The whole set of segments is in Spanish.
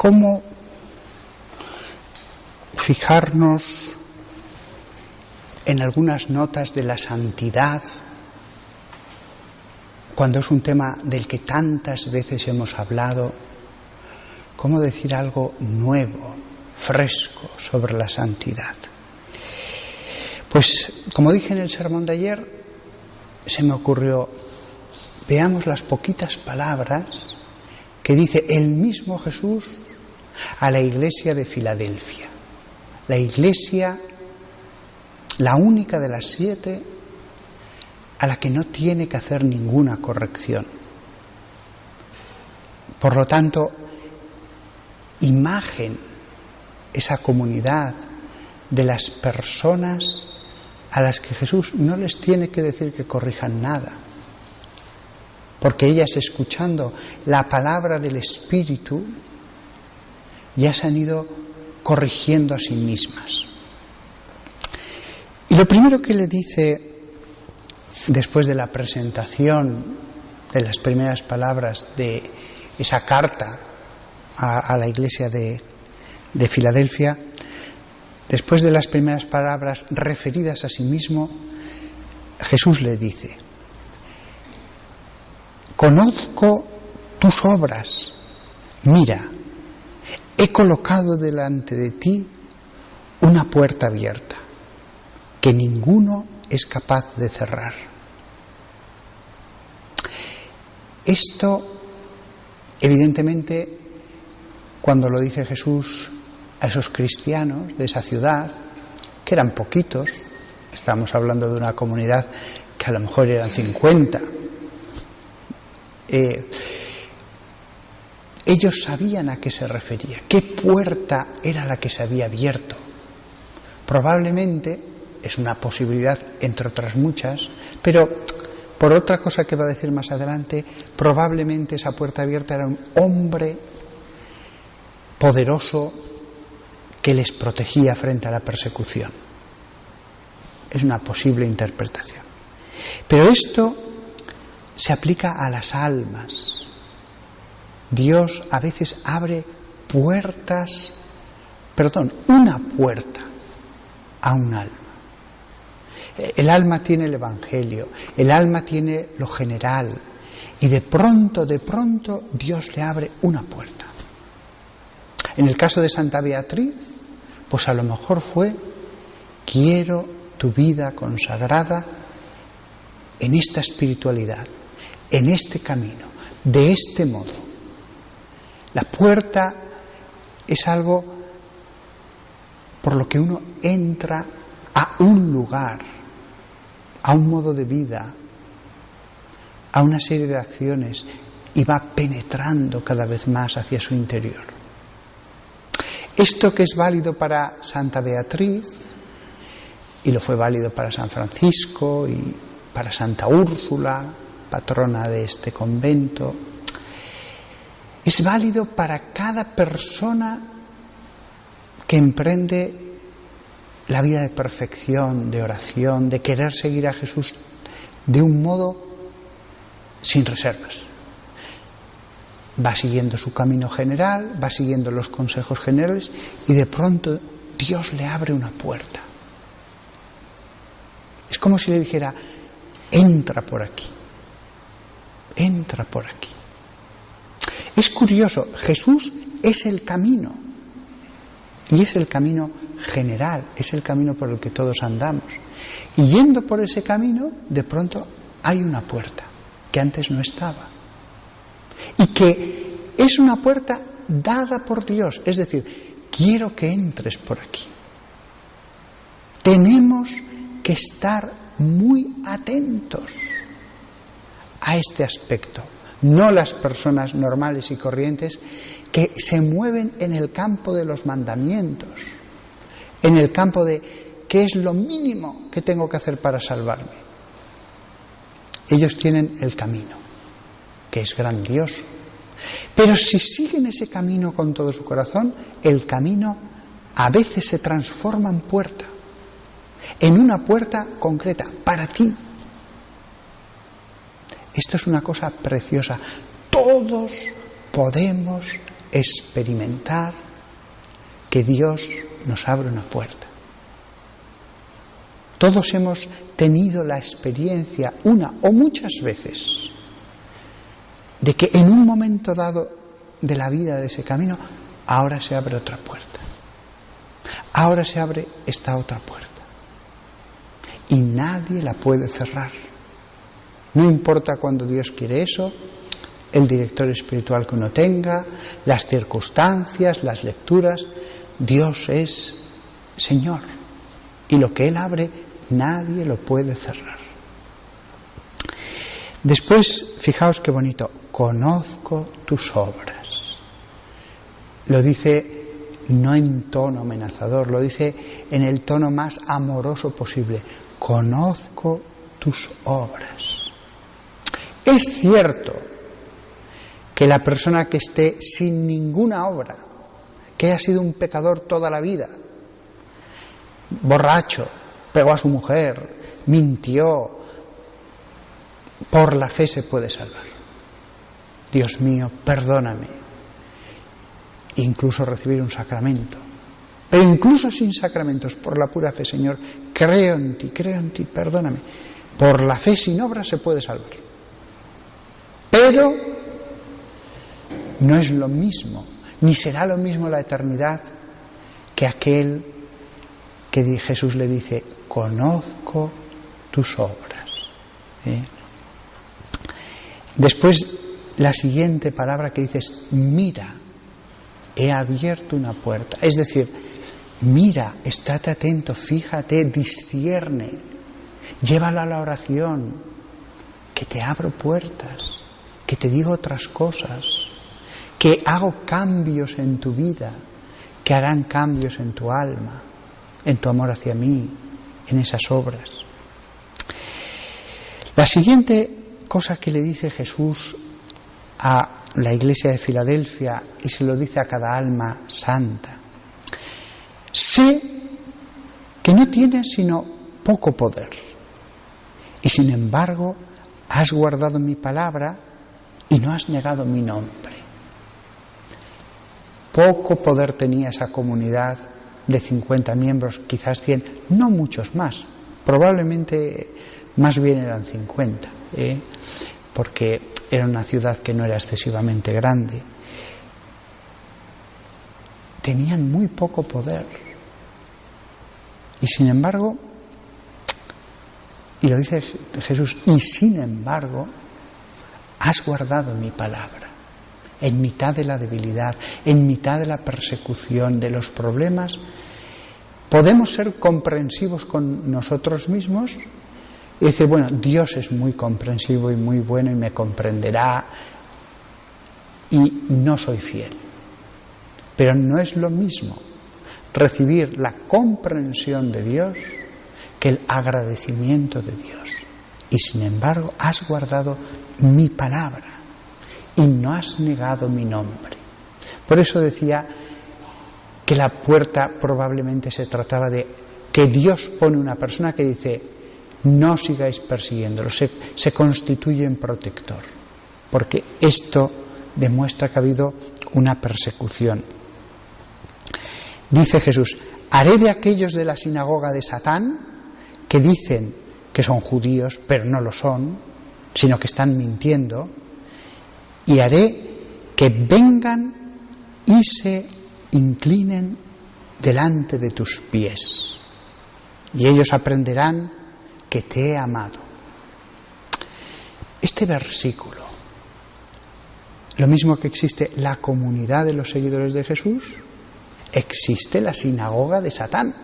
cómo fijarnos en algunas notas de la santidad cuando es un tema del que tantas veces hemos hablado, cómo decir algo nuevo, fresco sobre la santidad. Pues, como dije en el sermón de ayer, se me ocurrió, veamos las poquitas palabras que dice el mismo Jesús a la iglesia de Filadelfia. La iglesia, la única de las 7, a la que no tiene que hacer ninguna corrección. Por lo tanto, imagen esa comunidad de las personas a las que Jesús no les tiene que decir que corrijan nada, porque ellas, escuchando la palabra del Espíritu, ya se han ido corrigiendo a sí mismas. Y lo primero que le dice después de la presentación de las primeras palabras de esa carta a la iglesia de Filadelfia, después de las primeras palabras referidas a sí mismo, Jesús le dice: conozco tus obras, mira, he colocado delante de ti una puerta abierta, que ninguno es capaz de cerrar. Esto, evidentemente, cuando lo dice Jesús a esos cristianos de esa ciudad, que eran poquitos, estamos hablando de una comunidad que a lo mejor eran 50, ellos sabían a qué se refería, qué puerta era la que se había abierto. Probablemente, es una posibilidad entre otras muchas, pero por otra cosa que va a decir más adelante, probablemente esa puerta abierta era un hombre poderoso que les protegía frente a la persecución. Es una posible interpretación. Pero esto se aplica a las almas. Dios a veces abre una puerta a un alma. El alma tiene el Evangelio, el alma tiene lo general, y de pronto Dios le abre una puerta. En el caso de Santa Beatriz, pues a lo mejor fue: quiero tu vida consagrada en esta espiritualidad, en este camino, de este modo. La puerta es algo por lo que uno entra a un lugar, a un modo de vida, a una serie de acciones, y va penetrando cada vez más hacia su interior. Esto que es válido para Santa Beatriz, y lo fue válido para San Francisco y para Santa Úrsula, patrona de este convento, es válido para cada persona que emprende la vida de perfección, de oración, de querer seguir a Jesús de un modo sin reservas. Va siguiendo su camino general, va siguiendo los consejos generales, y de pronto Dios le abre una puerta. Es como si le dijera: entra por aquí, entra por aquí. Es curioso, Jesús es el camino, y es el camino general, es el camino por el que todos andamos. Y yendo por ese camino, de pronto hay una puerta que antes no estaba, y que es una puerta dada por Dios, es decir, quiero que entres por aquí. Tenemos que estar muy atentos a este aspecto, no las personas normales y corrientes que se mueven en el campo de los mandamientos, en el campo de qué es lo mínimo que tengo que hacer para salvarme. Ellos tienen el camino, que es grandioso, pero si siguen ese camino con todo su corazón, el camino a veces se transforma en puerta, en una puerta concreta para ti. Esto es una cosa preciosa. Todos podemos experimentar que Dios nos abre una puerta. Todos hemos tenido la experiencia, una o muchas veces, de que en un momento dado de la vida, de ese camino, ahora se abre otra puerta. Ahora se abre esta otra puerta. Y nadie la puede cerrar. No importa cuando Dios quiere eso, el director espiritual que uno tenga, las circunstancias, las lecturas. Dios es Señor. Y lo que Él abre, nadie lo puede cerrar. Después, fijaos qué bonito. Conozco tus obras. Lo dice no en tono amenazador, lo dice en el tono más amoroso posible. Conozco tus obras. Es cierto que la persona que esté sin ninguna obra, que haya sido un pecador toda la vida, borracho, pegó a su mujer, mintió, por la fe se puede salvar. Dios mío, perdóname. Incluso recibir un sacramento. Pero incluso sin sacramentos, por la pura fe, Señor, creo en ti, perdóname. Por la fe sin obras se puede salvar. Pero no es lo mismo, ni será lo mismo la eternidad que aquel que Jesús le dice, conozco tus obras. Después, la siguiente palabra que dice es, mira, he abierto una puerta. Es decir, mira, estate atento, fíjate, discierne, llévala a la oración, que te abro puertas, que te digo otras cosas, que hago cambios en tu vida, que harán cambios en tu alma, en tu amor hacia mí, en esas obras. La siguiente cosa que le dice Jesús a la iglesia de Filadelfia, y se lo dice a cada alma santa: sé que no tienes sino poco poder, y sin embargo has guardado mi palabra y no has negado mi nombre. Poco poder tenía esa comunidad de 50 miembros, quizás 100, no muchos más, probablemente más bien eran 50, porque era una ciudad que no era excesivamente grande. Tenían muy poco poder. Y sin embargo, y lo dice Jesús, y sin embargo, has guardado mi palabra. En mitad de la debilidad, en mitad de la persecución, de los problemas, podemos ser comprensivos con nosotros mismos y decir, bueno, Dios es muy comprensivo y muy bueno y me comprenderá, y no soy fiel. Pero no es lo mismo recibir la comprensión de Dios que el agradecimiento de Dios. Y sin embargo, has guardado mi palabra y no has negado mi nombre. Por eso decía que la puerta probablemente se trataba de que Dios pone una persona que dice, no sigáis persiguiéndolo, se constituye en protector, porque esto demuestra que ha habido una persecución. Dice Jesús, haré de aquellos de la sinagoga de Satán, que dicen que son judíos, pero no lo son, sino que están mintiendo, y haré que vengan y se inclinen delante de tus pies, y ellos aprenderán que te he amado. Este versículo, lo mismo que existe la comunidad de los seguidores de Jesús, existe la sinagoga de Satán.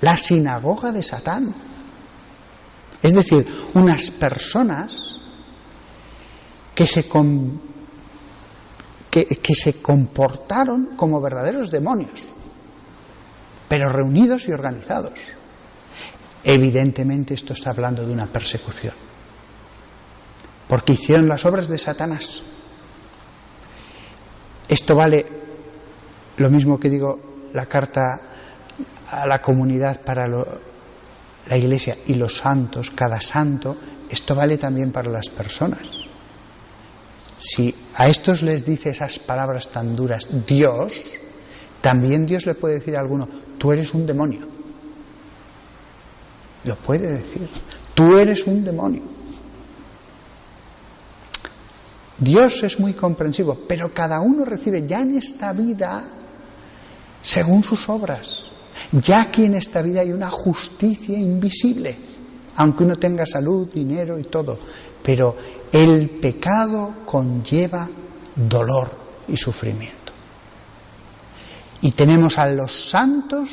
La sinagoga de Satán. Es decir, unas personas que se comportaron como verdaderos demonios, pero reunidos y organizados. Evidentemente esto está hablando de una persecución, porque hicieron las obras de Satanás. Esto vale lo mismo que digo la carta a la comunidad para la Iglesia y los santos, cada santo, esto vale también para las personas. Si a estos les dice esas palabras tan duras Dios, también Dios le puede decir a alguno, tú eres un demonio. Lo puede decir, tú eres un demonio. Dios es muy comprensivo, pero cada uno recibe ya en esta vida según sus obras. Ya aquí en esta vida hay una justicia invisible, aunque uno tenga salud, dinero y todo, pero el pecado conlleva dolor y sufrimiento. Y tenemos a los santos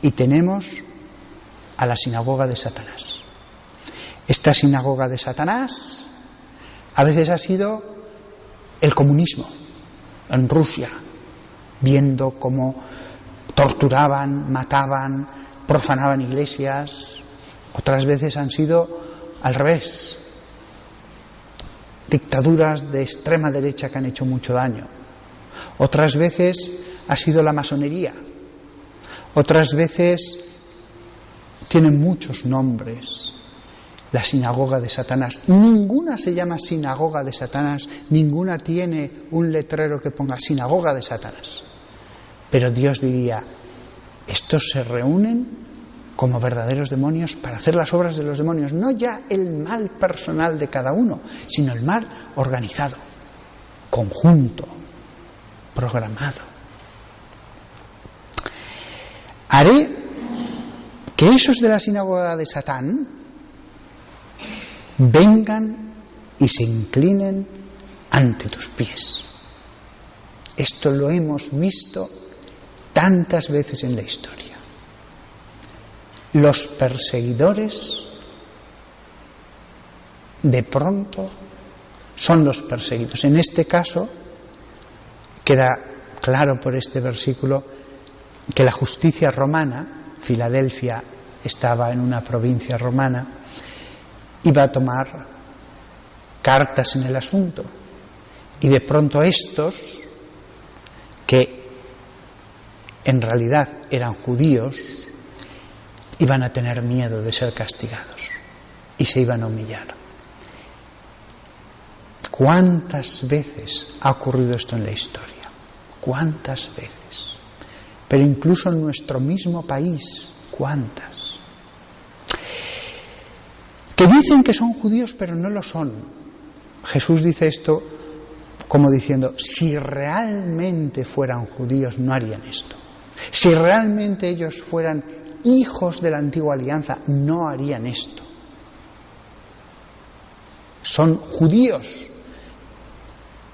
y tenemos a la sinagoga de Satanás. Esta sinagoga de Satanás a veces ha sido el comunismo en Rusia, viendo cómo torturaban, mataban, profanaban iglesias. Otras veces han sido al revés, dictaduras de extrema derecha que han hecho mucho daño. Otras veces ha sido la masonería. Otras veces tienen muchos nombres. La sinagoga de Satanás. Ninguna se llama sinagoga de Satanás, ninguna tiene un letrero que ponga sinagoga de Satanás. Pero Dios diría, estos se reúnen como verdaderos demonios para hacer las obras de los demonios, no ya el mal personal de cada uno, sino el mal organizado, conjunto, programado. Haré que esos de la sinagoga de Satán vengan y se inclinen ante tus pies. Esto lo hemos visto tantas veces en la historia. Los perseguidores de pronto son los perseguidos. En este caso queda claro por este versículo que la justicia romana, Filadelfia estaba en una provincia romana, iba a tomar cartas en el asunto, y de pronto estos, que en realidad eran judíos, iban a tener miedo de ser castigados y se iban a humillar. ¿Cuántas veces ha ocurrido esto en la historia? ¿Cuántas veces? Pero incluso en nuestro mismo país, ¿cuántas? Que dicen que son judíos pero no lo son. Jesús dice esto como diciendo, si realmente fueran judíos no harían esto. Si realmente ellos fueran hijos de la antigua alianza no harían esto. Son judíos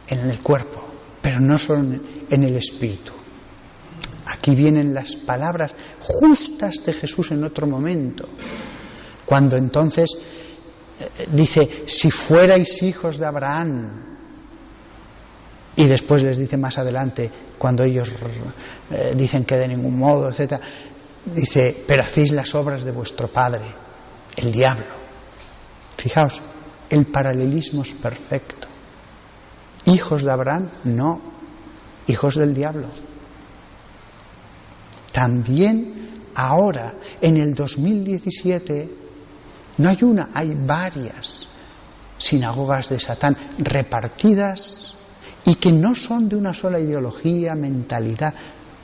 en el cuerpo, pero no son en el espíritu. Aquí vienen las palabras justas de Jesús en otro momento, cuando entonces dice, si fuerais hijos de Abraham, y después les dice más adelante, cuando ellos dicen que de ningún modo, etc., dice, pero hacéis las obras de vuestro padre, el diablo. Fijaos, el paralelismo es perfecto. Hijos de Abraham, no, hijos del diablo. También ahora, en el 2017, no hay una, hay varias sinagogas de Satán repartidas y que no son de una sola ideología, mentalidad,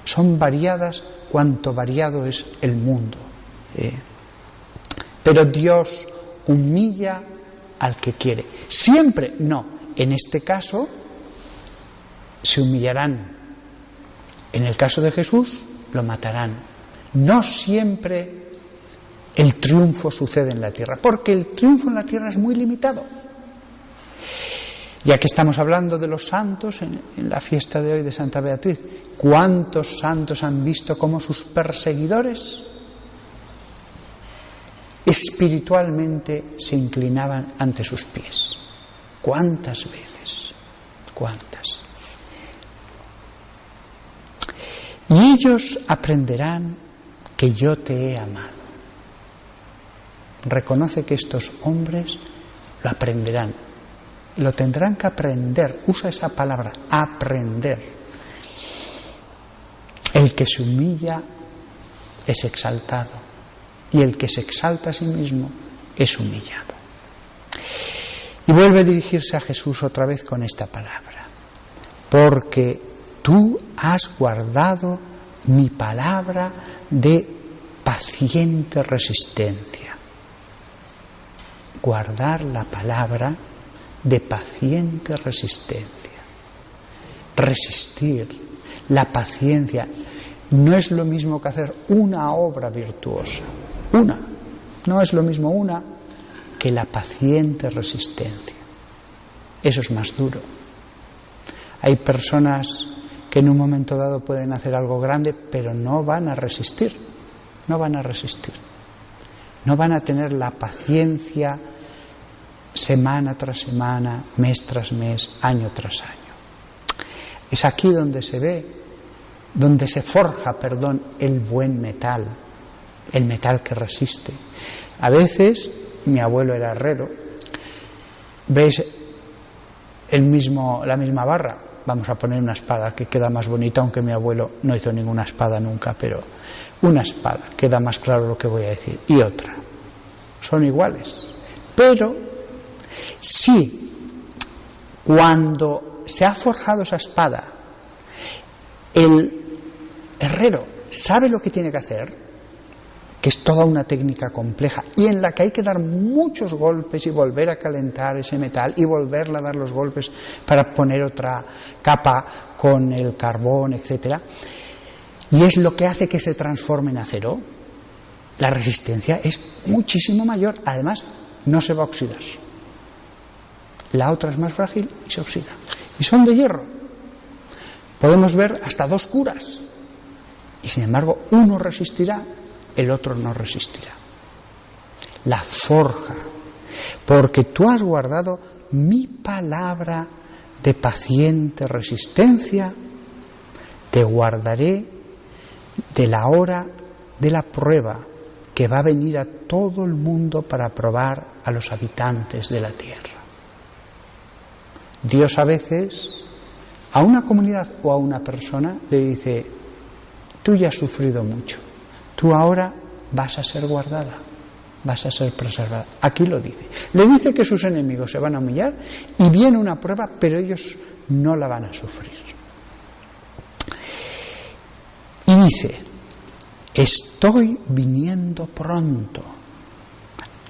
son variadas cuanto variado es el mundo. Pero Dios humilla al que quiere. Siempre no. En este caso se humillarán. En el caso de Jesús lo matarán. No siempre el triunfo sucede en la tierra, porque el triunfo en la tierra es muy limitado. Ya que estamos hablando de los santos en la fiesta de hoy de Santa Beatriz, ¿cuántos santos han visto cómo sus perseguidores espiritualmente se inclinaban ante sus pies? ¿Cuántas veces? ¿Cuántas? Y ellos aprenderán que yo te he amado. Reconoce que estos hombres lo aprenderán. Lo tendrán que aprender. Usa esa palabra, aprender. El que se humilla es exaltado y el que se exalta a sí mismo es humillado. Y vuelve a dirigirse a Jesús otra vez con esta palabra: porque tú has guardado mi palabra de paciente resistencia. Guardar la palabra de paciente resistencia. Resistir, la paciencia, no es lo mismo que hacer una obra virtuosa. No es lo mismo una que la paciente resistencia. Eso es más duro. Hay personas que en un momento dado pueden hacer algo grande, pero no van a resistir. No van a resistir. No van a tener la paciencia semana tras semana, mes tras mes, año tras año. Es aquí donde se ve, donde se forja, el buen metal, el metal que resiste. A veces, mi abuelo era herrero, veis la misma barra, vamos a poner una espada que queda más bonita, aunque mi abuelo no hizo ninguna espada nunca, pero una espada, queda más claro lo que voy a decir, y otra, son iguales. Pero si cuando se ha forjado esa espada, el herrero sabe lo que tiene que hacer, que es toda una técnica compleja y en la que hay que dar muchos golpes y volver a calentar ese metal y volverle a dar los golpes para poner otra capa con el carbón, etcétera, y es lo que hace que se transforme en acero, la resistencia es muchísimo mayor. Además, no se va a oxidar. La otra es más frágil y se oxida. Y son de hierro. Podemos ver hasta dos curas. Y sin embargo, uno resistirá, el otro no resistirá. La forja. Porque tú has guardado mi palabra de paciente resistencia, te guardaré de la hora de la prueba que va a venir a todo el mundo para probar a los habitantes de la tierra. Dios a veces a una comunidad o a una persona le dice: tú ya has sufrido mucho, tú ahora vas a ser guardada, vas a ser preservada. Aquí lo dice. Le dice que sus enemigos se van a humillar y viene una prueba, pero ellos no la van a sufrir. Y dice: estoy viniendo pronto,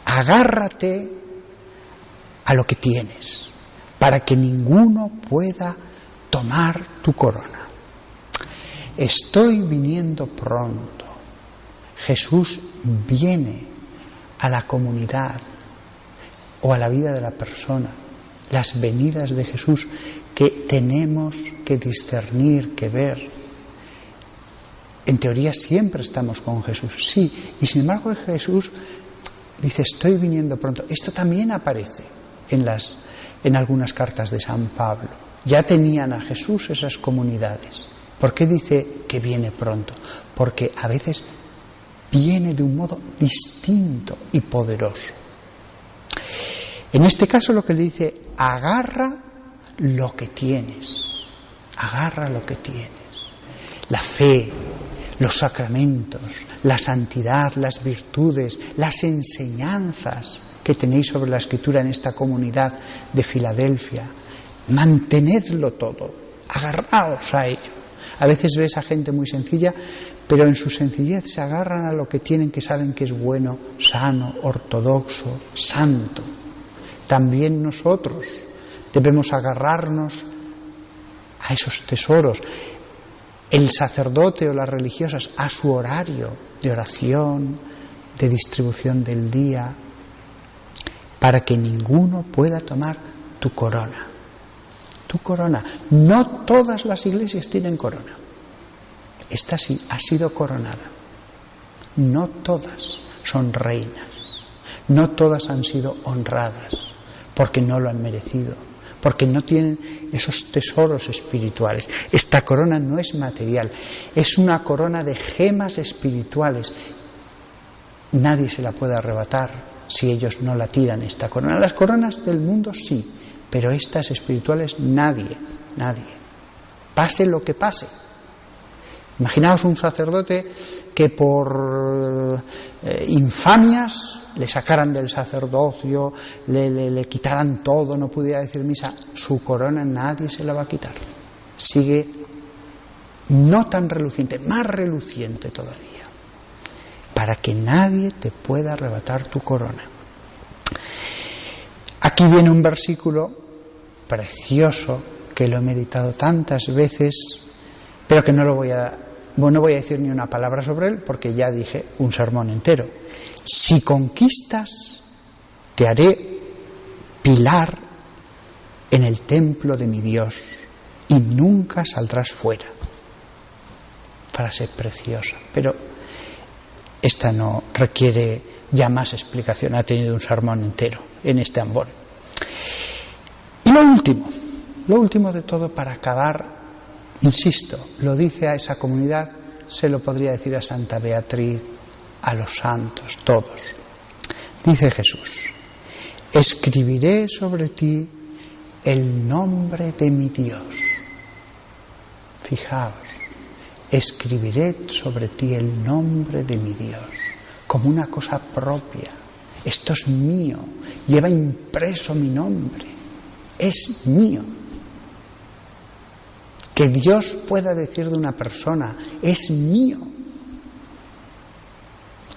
agárrate a lo que tienes, para que ninguno pueda tomar tu corona. Estoy viniendo pronto. Jesús viene a la comunidad o a la vida de la persona. Las venidas de Jesús que tenemos que discernir, que ver. En teoría siempre estamos con Jesús, sí, y sin embargo Jesús dice: estoy viniendo pronto. Esto también aparece en algunas cartas de San Pablo. Ya tenían a Jesús esas comunidades. ¿Por qué dice que viene pronto? Porque a veces viene de un modo distinto y poderoso. En este caso lo que le dice: agarra lo que tienes, agarra lo que tienes. La fe, los sacramentos, la santidad, las virtudes, las enseñanzas que tenéis sobre la Escritura en esta comunidad de Filadelfia. Mantenedlo todo, agarraos a ello. A veces ves a gente muy sencilla, pero en su sencillez se agarran a lo que tienen, que saben que es bueno, sano, ortodoxo, santo. También nosotros debemos agarrarnos a esos tesoros. El sacerdote o las religiosas a su horario de oración, de distribución del día, para que ninguno pueda tomar tu corona. Tu corona. No todas las iglesias tienen corona. Esta sí ha sido coronada. No todas son reinas. No todas han sido honradas porque no lo han merecido, porque no tienen esos tesoros espirituales. Esta corona no es material, es una corona de gemas espirituales. Nadie se la puede arrebatar si ellos no la tiran, esta corona. Las coronas del mundo sí, pero estas espirituales nadie. Pase lo que pase. Imaginaos un sacerdote que por infamias le sacaran del sacerdocio, le quitaran todo, no pudiera decir misa. Su corona nadie se la va a quitar. Sigue no tan reluciente, más reluciente todavía, para que nadie te pueda arrebatar tu corona. Aquí viene un versículo precioso que lo he meditado tantas veces, pero que no voy a decir ni una palabra sobre él, porque ya dije un sermón entero. Si conquistas, te haré pilar en el templo de mi Dios, y nunca saldrás fuera. Frase preciosa, pero esta no requiere ya más explicación, ha tenido un sermón entero en este ambón. Y lo último de todo, para acabar, insisto, lo dice a esa comunidad, se lo podría decir a Santa Beatriz, a los santos, todos. Dice Jesús: escribiré sobre ti el nombre de mi Dios. Fijaos, escribiré sobre ti el nombre de mi Dios, como una cosa propia. Esto es mío, lleva impreso mi nombre, es mío. Que Dios pueda decir de una persona, es mío.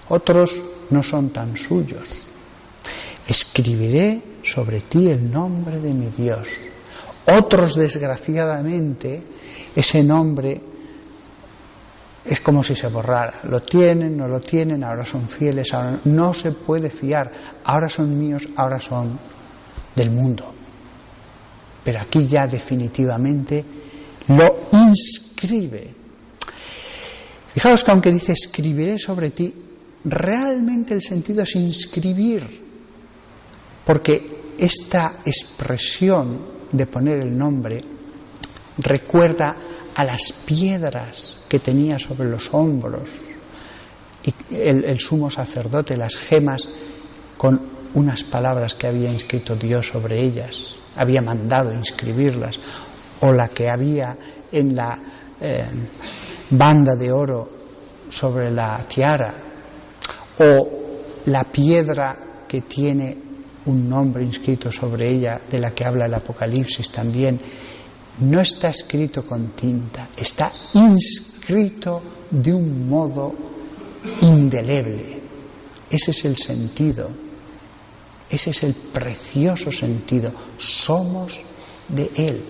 Otros no son tan suyos. Escribiré sobre ti el nombre de mi Dios. Otros, desgraciadamente, ese nombre es como si se borrara. Lo tienen, no lo tienen, ahora son fieles, ahora no se puede fiar. Ahora son míos, ahora son del mundo. Pero aquí ya definitivamente lo inscribe. Fijaos que aunque dice escribiré sobre ti, realmente el sentido es inscribir, porque esta expresión de poner el nombre recuerda a las piedras que tenía sobre los hombros y el sumo sacerdote, las gemas con unas palabras que había inscrito Dios sobre ellas, había mandado inscribirlas, o la que había en la banda de oro sobre la tiara, o la piedra que tiene un nombre inscrito sobre ella, de la que habla el Apocalipsis también. No está escrito con tinta, está inscrito de un modo indeleble. Ese es el sentido, ese es el precioso sentido. Somos de Él,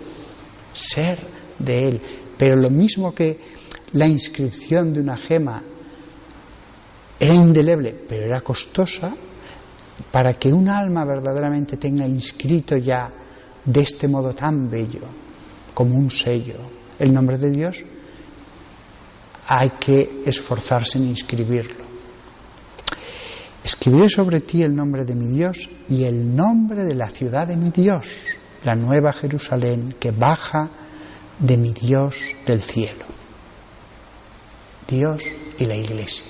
ser de Él. Pero lo mismo que la inscripción de una gema era indeleble, pero era costosa, para que un alma verdaderamente tenga inscrito ya de este modo tan bello, como un sello, el nombre de Dios, hay que esforzarse en inscribirlo. Escribiré sobre ti el nombre de mi Dios y el nombre de la ciudad de mi Dios, la nueva Jerusalén que baja de mi Dios del cielo. Dios y la Iglesia.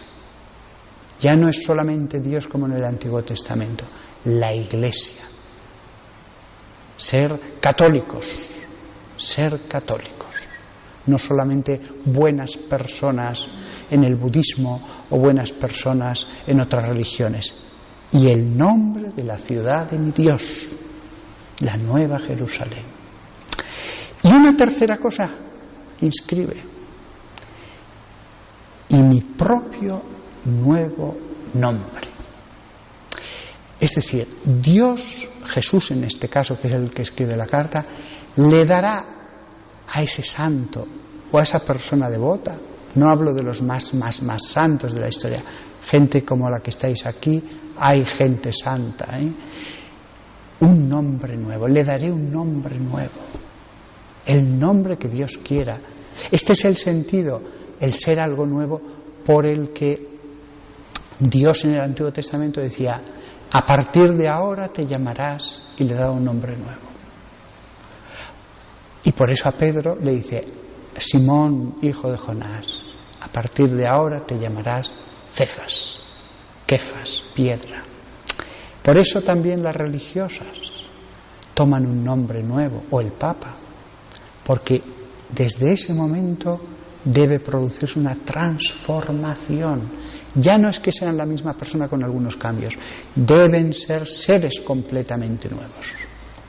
Ya no es solamente Dios como en el Antiguo Testamento, la Iglesia. Ser católicos, no solamente buenas personas en el budismo o buenas personas en otras religiones. Y el nombre de la ciudad de mi Dios, la nueva Jerusalén. Y una tercera cosa, inscribe: y mi propio nuevo nombre. Es decir, Dios, Jesús en este caso, que es el que escribe la carta, le dará a ese santo o a esa persona devota, no hablo de los más santos de la historia, gente como la que estáis aquí, hay gente santa, un nombre nuevo, le daré un nombre nuevo, el nombre que Dios quiera. Este es el sentido, el ser algo nuevo, por el que Dios en el Antiguo Testamento decía: a partir de ahora te llamarás, y le da un nombre nuevo. Y por eso a Pedro le dice: Simón, hijo de Jonás, a partir de ahora te llamarás Cefas, Kefas, piedra. Por eso también las religiosas toman un nombre nuevo, o el Papa, porque desde ese momento debe producirse una transformación. Ya no es que sean la misma persona con algunos cambios, deben ser seres completamente nuevos,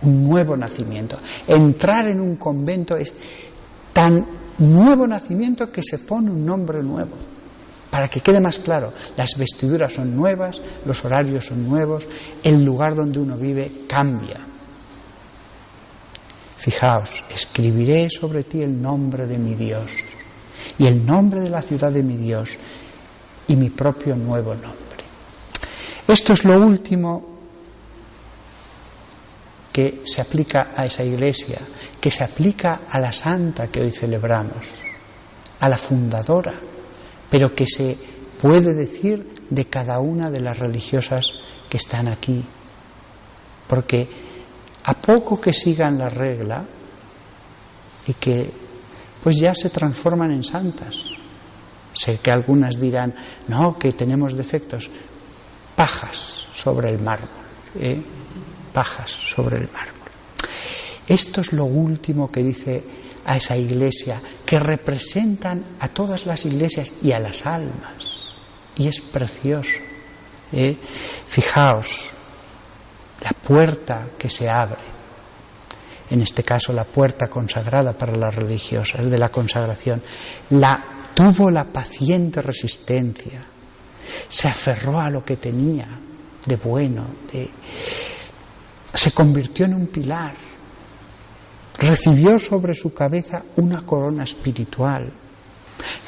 un nuevo nacimiento. Entrar en un convento es tan nuevo nacimiento que se pone un nombre nuevo, para que quede más claro. Las vestiduras son nuevas, los horarios son nuevos, el lugar donde uno vive cambia. Fijaos, escribiré sobre ti el nombre de mi Dios y el nombre de la ciudad de mi Dios y mi propio nuevo nombre. Esto es lo último que se aplica a esa iglesia, que se aplica a la santa que hoy celebramos, a la fundadora, pero que se puede decir de cada una de las religiosas que están aquí. Porque a poco que sigan la regla y que pues ya se transforman en santas. Sé que algunas dirán, no, que tenemos defectos. Pajas sobre el mármol, pajas sobre el mármol. Esto es lo último que dice a esa iglesia, que representan a todas las iglesias y a las almas. Y es precioso. Fijaos, la puerta que se abre, en este caso la puerta consagrada para las religiosas, de la consagración, tuvo la paciente resistencia, se aferró a lo que tenía de bueno, se convirtió en un pilar, recibió sobre su cabeza una corona espiritual,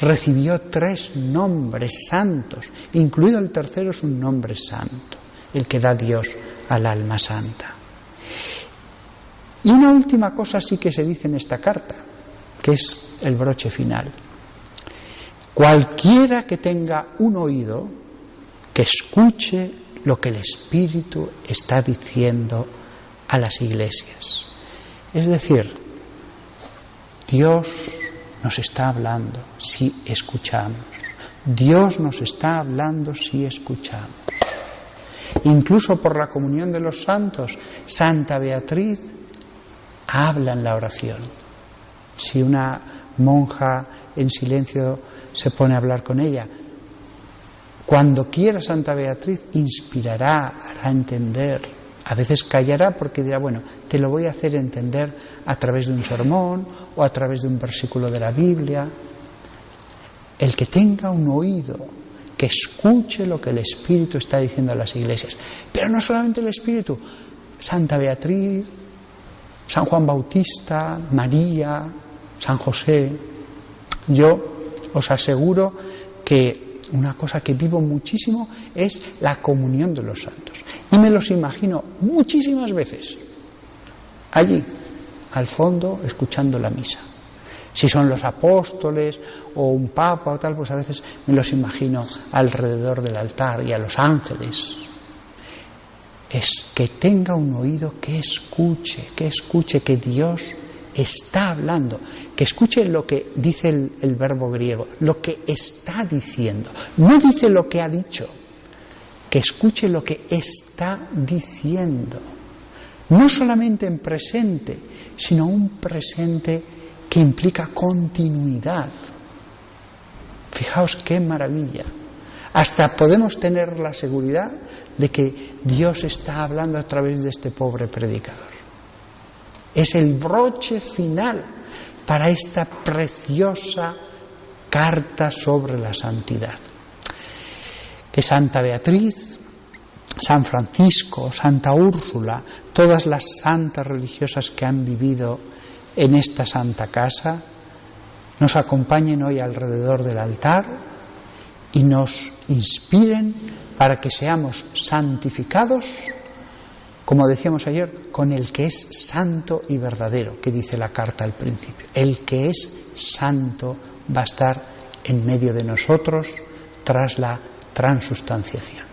recibió 3 nombres santos, incluido el tercero es un nombre santo, el que da Dios al alma santa. Y una última cosa sí que se dice en esta carta, que es el broche final. Cualquiera que tenga un oído, que escuche lo que el Espíritu está diciendo a las iglesias. Es decir, Dios nos está hablando si escuchamos. Dios nos está hablando si escuchamos. Incluso por la comunión de los santos, Santa Beatriz habla en la oración. Si una monja en silencio se pone a hablar con ella, cuando quiera Santa Beatriz inspirará, hará entender, a veces callará porque dirá, bueno, te lo voy a hacer entender a través de un sermón o a través de un versículo de la Biblia. El que tenga un oído, que escuche lo que el Espíritu está diciendo a las iglesias. Pero no solamente el Espíritu, Santa Beatriz, San Juan Bautista, María, San José. Yo os aseguro que una cosa que vivo muchísimo es la comunión de los santos. Y me los imagino muchísimas veces allí, al fondo, escuchando la misa. Si son los apóstoles o un papa o tal, pues a veces me los imagino alrededor del altar y a los ángeles. Es que tenga un oído que escuche, que Dios está hablando, que escuche lo que dice el verbo griego, lo que está diciendo. No dice lo que ha dicho, que escuche lo que está diciendo. No solamente en presente, sino un presente que implica continuidad. Fijaos qué maravilla. Hasta podemos tener la seguridad de que Dios está hablando a través de este pobre predicador. Es el broche final para esta preciosa carta sobre la santidad. Que Santa Beatriz, San Francisco, Santa Úrsula, todas las santas religiosas que han vivido en esta santa casa, nos acompañen hoy alrededor del altar y nos inspiren para que seamos santificados, como decíamos ayer, con el que es santo y verdadero, que dice la carta al principio. El que es santo va a estar en medio de nosotros tras la transustanciación.